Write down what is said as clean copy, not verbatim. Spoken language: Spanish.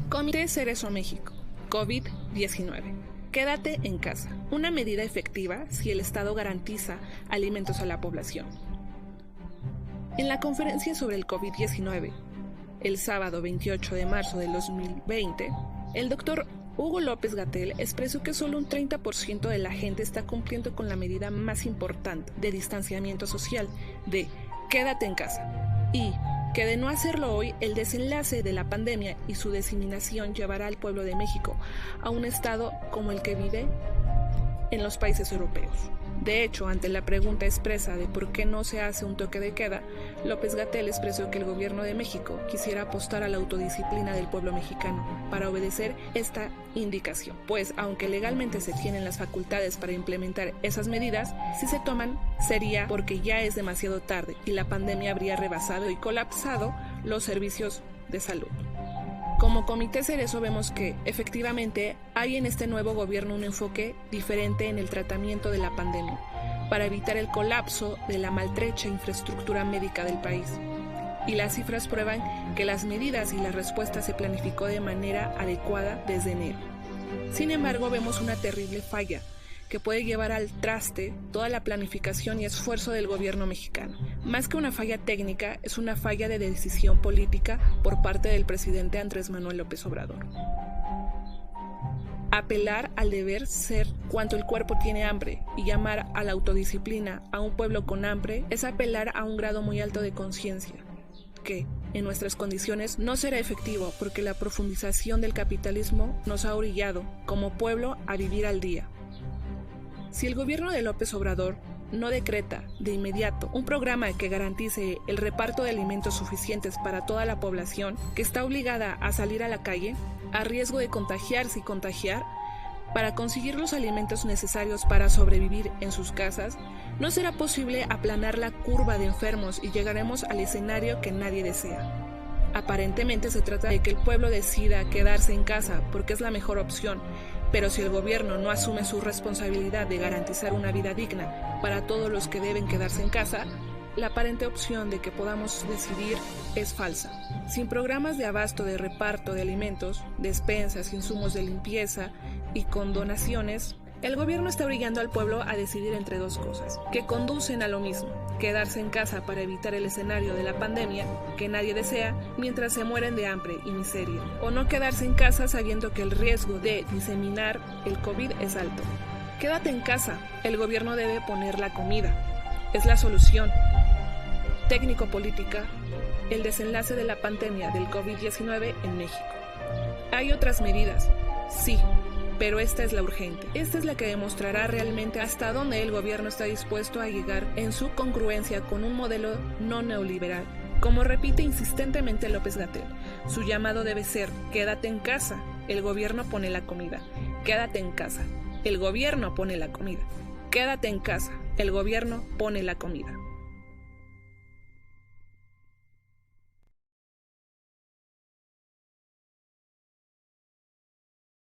Comité Cerezo México, COVID-19. Quédate en casa. Una medida efectiva si el Estado garantiza alimentos a la población. En la conferencia sobre el COVID-19, el sábado 28 de marzo del 2020, el doctor Hugo López-Gatell expresó que solo un 30% de la gente está cumpliendo con la medida más importante de distanciamiento social, de quédate en casa, y que de no hacerlo hoy, el desenlace de la pandemia y su diseminación llevará al pueblo de México a un estado como el que vive en los países europeos. De hecho, ante la pregunta expresa de por qué no se hace un toque de queda, López-Gatell expresó que el gobierno de México quisiera apostar a la autodisciplina del pueblo mexicano para obedecer esta indicación, pues aunque legalmente se tienen las facultades para implementar esas medidas, si se toman sería porque ya es demasiado tarde y la pandemia habría rebasado y colapsado los servicios de salud. Como Comité Cerezo vemos que, efectivamente, hay en este nuevo gobierno un enfoque diferente en el tratamiento de la pandemia, para evitar el colapso de la maltrecha infraestructura médica del país. Y las cifras prueban que las medidas y la respuesta se planificó de manera adecuada desde enero. Sin embargo, vemos una terrible falla que puede llevar al traste toda la planificación y esfuerzo del gobierno mexicano. Más que una falla técnica, es una falla de decisión política por parte del presidente Andrés Manuel López Obrador. Apelar al deber ser cuando el cuerpo tiene hambre y llamar a la autodisciplina a un pueblo con hambre es apelar a un grado muy alto de conciencia, que, en nuestras condiciones, no será efectivo porque la profundización del capitalismo nos ha orillado, como pueblo, a vivir al día. Si el gobierno de López Obrador no decreta de inmediato un programa que garantice el reparto de alimentos suficientes para toda la población que está obligada a salir a la calle, a riesgo de contagiarse y contagiar, para conseguir los alimentos necesarios para sobrevivir en sus casas, no será posible aplanar la curva de enfermos y llegaremos al escenario que nadie desea. Aparentemente se trata de que el pueblo decida quedarse en casa porque es la mejor opción, pero si el gobierno no asume su responsabilidad de garantizar una vida digna para todos los que deben quedarse en casa, la aparente opción de que podamos decidir es falsa. Sin programas de abasto de reparto de alimentos, despensas, insumos de limpieza y con donaciones, el gobierno está obligando al pueblo a decidir entre dos cosas, que conducen a lo mismo: quedarse en casa para evitar el escenario de la pandemia, que nadie desea, mientras se mueren de hambre y miseria, o no quedarse en casa sabiendo que el riesgo de diseminar el COVID es alto. Quédate en casa, el gobierno debe poner la comida. Es la solución técnico-política, el desenlace de la pandemia del COVID-19 en México. Hay otras medidas, sí, pero esta es la urgente. Esta es la que demostrará realmente hasta dónde el gobierno está dispuesto a llegar en su congruencia con un modelo no neoliberal. Como repite insistentemente López-Gatell, su llamado debe ser: quédate en casa, el gobierno pone la comida. Quédate en casa, el gobierno pone la comida. Quédate en casa, el gobierno pone la comida.